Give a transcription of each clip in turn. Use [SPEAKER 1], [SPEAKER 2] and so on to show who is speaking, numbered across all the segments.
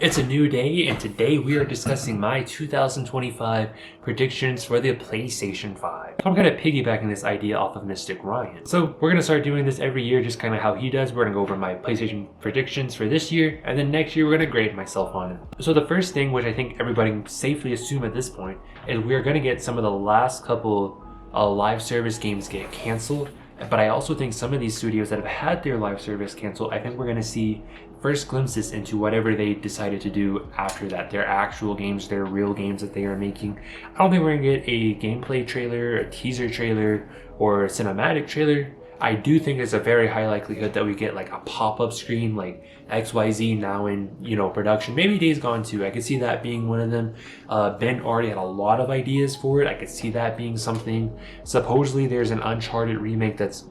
[SPEAKER 1] It's a new day, and today we are discussing my 2025 predictions for the PlayStation 5. I'm kind of piggybacking this idea off of Mystic Ryan. So we're going to start doing this every year, just kind of how he does. We're going to go over my PlayStation predictions for this year, and then next year we're going to grade myself on it. So the first thing, which I think everybody can safely assume at this point, is we're going to get some of the last couple live service games get canceled. But I also think some of these studios that have had their live service canceled, I think we're going to see first glimpses into whatever they decided to do after that. Their actual games, their real games that they are making. I don't think we're going to get a gameplay trailer, a teaser trailer, or a cinematic trailer. I do think there's a very high likelihood that we get like a pop-up screen like XYZ now in, production. Maybe Days Gone 2. I could see that being one of them. Ben already had a lot of ideas for it. I could see that being something. Supposedly there's an Uncharted remake that's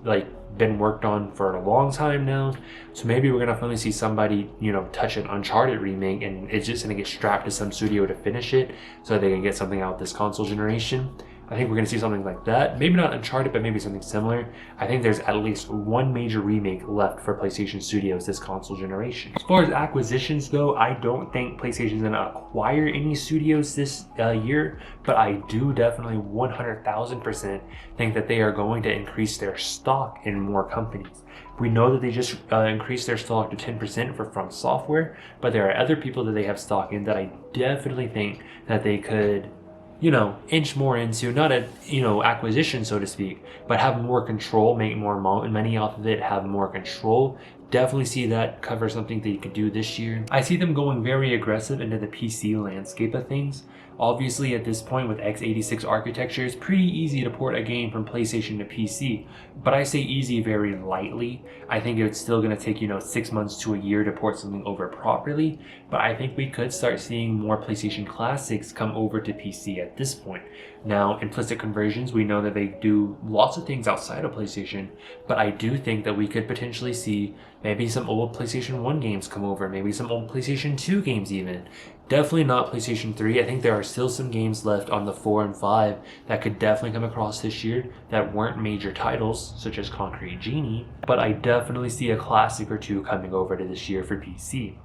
[SPEAKER 1] been worked on for a long time now. So maybe we're gonna finally see somebody, touch an Uncharted remake and it's just gonna get strapped to some studio to finish it so they can get something out this console generation. I think we're going to see something like that. Maybe not Uncharted, but maybe something similar. I think there's at least one major remake left for PlayStation Studios this console generation. As far as acquisitions go, I don't think PlayStation's going to acquire any studios this year, but I do definitely 100,000% think that they are going to increase their stock in more companies. We know that they just increased their stock to 10% for From Software, but there are other people that they have stock in that I definitely think that they could inch more into, not a, acquisition, so to speak, but have more control, make more money off of it, have more control. Definitely see that cover something that you could do this year. I see them going very aggressive into the PC landscape of things. Obviously, at this point with x86 architecture, it's pretty easy to port a game from PlayStation to PC. But I say easy very lightly. I think it's still going to take, 6 months to a year to port something over properly. But I think we could start seeing more PlayStation classics come over to PC at this point. Now, implicit conversions, we know that they do lots of things outside of PlayStation. But I do think that we could potentially see maybe some old PlayStation 1 games come over, maybe some old PlayStation 2 games even. Definitely not PlayStation 3. I think there are still some games left on the 4 and 5 that could definitely come across this year that weren't major titles, such as Concrete Genie, but I definitely see a classic or two coming over to this year for PC.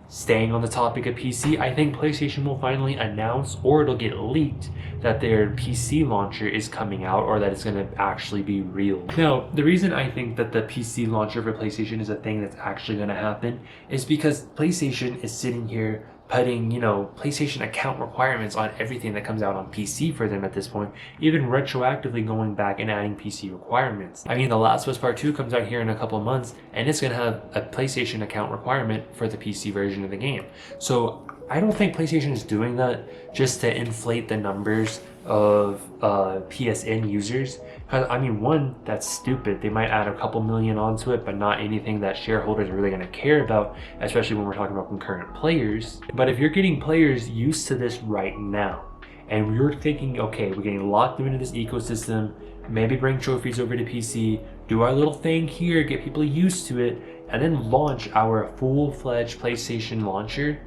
[SPEAKER 1] Staying on the topic of PC, I think PlayStation will finally announce, or it'll get leaked, that their PC launcher is coming out, or that it's going to actually be real. Now, the reason I think that the PC launcher for PlayStation is a thing that's actually going to happen is because PlayStation is sitting here putting, PlayStation account requirements on everything that comes out on PC for them at this point, even retroactively going back and adding PC requirements. I mean, The Last of Us Part 2 comes out here in a couple of months, and it's going to have a PlayStation account requirement for the PC version of the game. So I don't think PlayStation is doing that just to inflate the numbers of PSN users. I mean, one, that's stupid. They might add a couple million onto it, but not anything that shareholders are really going to care about, especially when we're talking about concurrent players. But if you're getting players used to this right now, and you're thinking, okay, we're getting locked into this ecosystem, maybe bring trophies over to PC, do our little thing here, get people used to it, and then launch our full-fledged PlayStation launcher,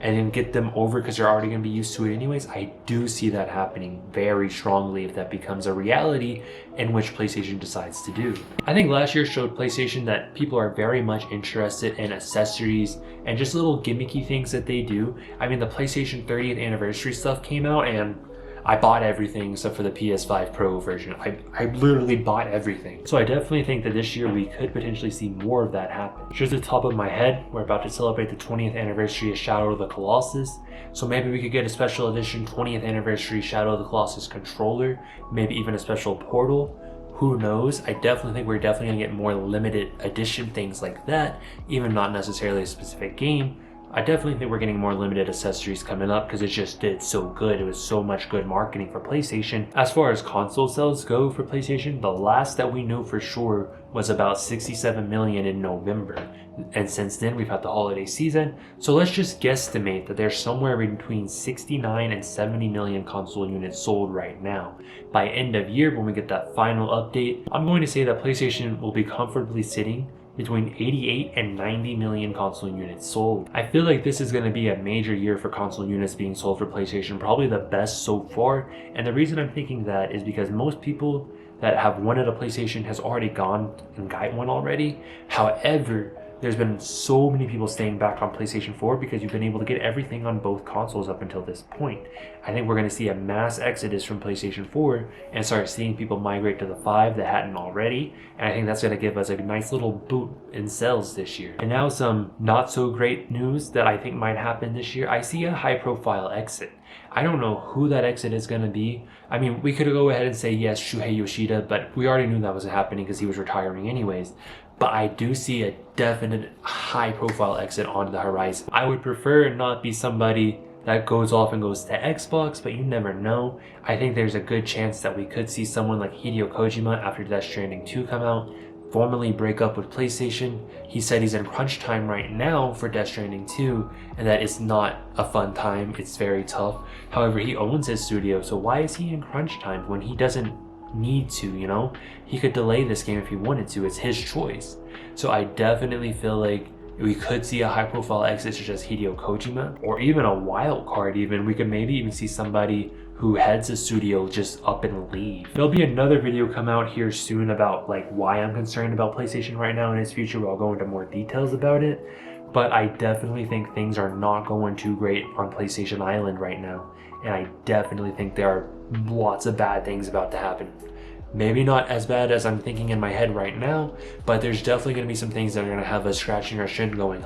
[SPEAKER 1] and then get them over because they're already going to be used to it anyways. I do see that happening very strongly if that becomes a reality in which PlayStation decides to do. I think last year showed PlayStation that people are very much interested in accessories and just little gimmicky things that they do. I mean, the PlayStation 30th anniversary stuff came out and I bought everything except for the PS5 Pro version. I literally bought everything. So I definitely think that this year we could potentially see more of that happen. Just at the top of my head, we're about to celebrate the 20th anniversary of Shadow of the Colossus. So maybe we could get a special edition 20th anniversary Shadow of the Colossus controller, maybe even a special portal. Who knows? I definitely think we're definitely gonna get more limited edition things like that, even not necessarily a specific game. I definitely think we're getting more limited accessories coming up because it just did so good. It was so much good marketing for PlayStation. As far as console sales go for PlayStation, the last that we know for sure was about 67 million in November. And since then we've had the holiday season. So let's just guesstimate that there's somewhere between 69 and 70 million console units sold right now. By end of year, when we get that final update, I'm going to say that PlayStation will be comfortably sitting between 88 and 90 million console units sold. I feel like this is going to be a major year for console units being sold for PlayStation, probably the best so far. And the reason I'm thinking that is because most people that have wanted a PlayStation has already gone and got one already. However, there's been so many people staying back on PlayStation 4 because you've been able to get everything on both consoles up until this point. I think we're going to see a mass exodus from PlayStation 4 and start seeing people migrate to the 5 that hadn't already. And I think that's going to give us a nice little boot in sales this year. And now some not so great news that I think might happen this year. I see a high profile exit. I don't know who that exit is going to be. I mean, we could go ahead and say yes, Shuhei Yoshida, but we already knew that was happening because he was retiring anyways. But I do see a definite high profile exit on the horizon. I would prefer not be somebody that goes off and goes to Xbox, but you never know. I think there's a good chance that we could see someone like Hideo Kojima after Death Stranding 2 come out, formally break up with PlayStation. He said he's in crunch time right now for Death Stranding 2, and that it's not a fun time, it's very tough. However, he owns his studio, so why is he in crunch time when he doesn't need to, you know? He could delay this game if he wanted to, it's his choice. So I definitely feel like we could see a high profile exit such as Hideo Kojima, or even a wild card even. We could maybe even see somebody who heads a studio just up and leave. There'll be another video come out here soon about like why I'm concerned about PlayStation right now in its future, where I'll go into more details about it. But I definitely think things are not going too great on PlayStation Island right now. And I definitely think there are lots of bad things about to happen. Maybe not as bad as I'm thinking in my head right now, but there's definitely going to be some things that are going to have us scratching our shin going,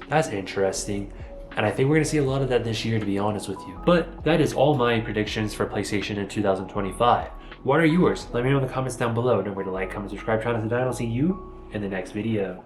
[SPEAKER 1] that's interesting. And I think we're going to see a lot of that this year, to be honest with you. But that is all my predictions for PlayStation in 2025. What are yours? Let me know in the comments down below. Don't forget to like, comment, subscribe, turn on the dial. I'll see you in the next video.